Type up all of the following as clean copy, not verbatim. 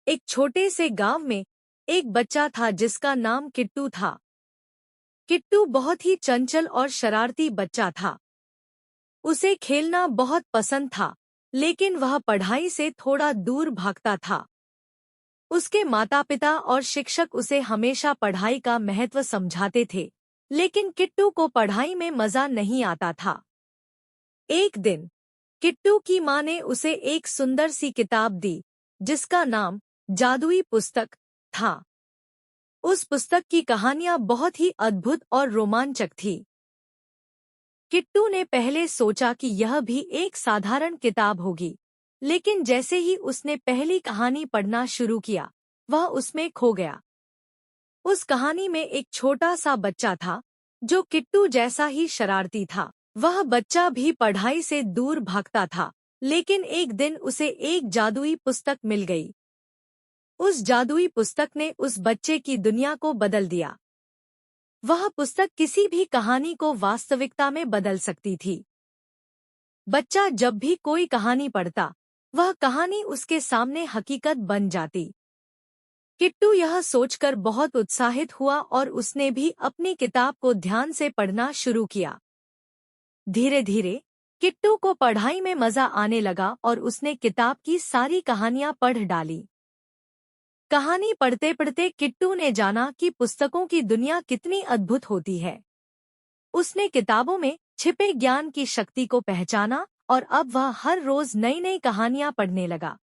एक छोटे से गांव में एक बच्चा था जिसका नाम किट्टू था। किट्टू बहुत ही चंचल और शरारती बच्चा था। उसे खेलना बहुत पसंद था, लेकिन वह पढ़ाई से थोड़ा दूर भागता था। उसके माता-पिता और शिक्षक उसे हमेशा पढ़ाई का महत्व समझाते थे, लेकिन किट्टू को पढ़ाई में मजा नहीं आता था। एक दिन किट्टू की माँ ने उसे एक सुंदर सी किताब दी, जिसका नाम जादुई पुस्तक था। उस पुस्तक की कहानियां बहुत ही अद्भुत और रोमांचक थी। किट्टू ने पहले सोचा कि यह भी एक साधारण किताब होगी, लेकिन जैसे ही उसने पहली कहानी पढ़ना शुरू किया, वह उसमें खो गया। उस कहानी में एक छोटा सा बच्चा था, जो किट्टू जैसा ही शरारती था। वह बच्चा भी पढ़ाई से दूर भागता था, लेकिन एक दिन उसे एक जादुई पुस्तक मिल गई। उस जादुई पुस्तक ने उस बच्चे की दुनिया को बदल दिया। वह पुस्तक किसी भी कहानी को वास्तविकता में बदल सकती थी। बच्चा जब भी कोई कहानी पढ़ता, वह कहानी उसके सामने हकीकत बन जाती। किट्टू यह सोचकर बहुत उत्साहित हुआ और उसने भी अपनी किताब को ध्यान से पढ़ना शुरू किया। धीरे धीरे किट्टू को पढ़ाई में मजा आने लगा और उसने किताब की सारी कहानियां पढ़ डाली। कहानी पढ़ते पढ़ते किट्टू ने जाना कि पुस्तकों की दुनिया कितनी अद्भुत होती है। उसने किताबों में छिपे ज्ञान की शक्ति को पहचाना और अब वह हर रोज नई नई कहानियां पढ़ने लगा।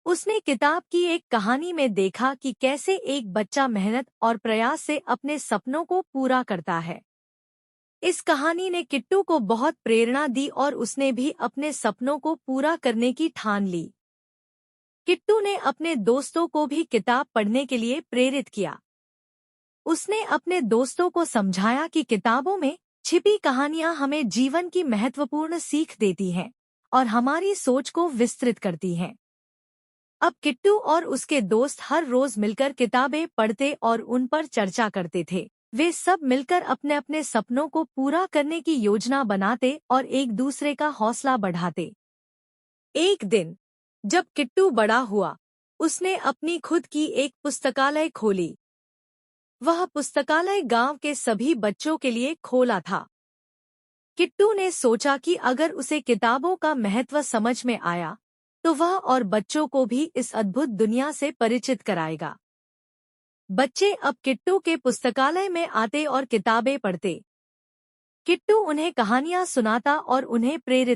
उसने किताब की एक कहानी में देखा कि कैसे एक बच्चा मेहनत और प्रयास से अपने सपनों को पूरा करता है। इस कहानी ने किट्टू को बहुत प्रेरणा दी और उसने भी अपने सपनों को पूरा करने की ठान ली। किट्टू ने अपने दोस्तों को भी किताब पढ़ने के लिए प्रेरित किया। उसने अपने दोस्तों को समझाया कि किताबों में छिपी कहानियां हमें जीवन की महत्वपूर्ण सीख देती हैं और हमारी सोच को विस्तृत करती हैं। अब किट्टू और उसके दोस्त हर रोज मिलकर किताबें पढ़ते और उन पर चर्चा करते थे। वे सब मिलकर अपने अपने सपनों को पूरा करने की योजना बनाते और एक दूसरे का हौसला बढ़ाते। एक दिन जब किट्टू बड़ा हुआ, उसने अपनी खुद की एक पुस्तकालय खोली। वह पुस्तकालय गांव के सभी बच्चों के लिए खोला था। किट्टू ने सोचा कि अगर उसे किताबों का महत्व समझ में आया, तो वह और बच्चों को भी इस अद्भुत दुनिया से परिचित कराएगा। बच्चे अब किट्टू के पुस्तकालय में आते और किताबें पढ़ते। किट्टू उन्हें कहानियां सुनाता और उन्हें प्रेरित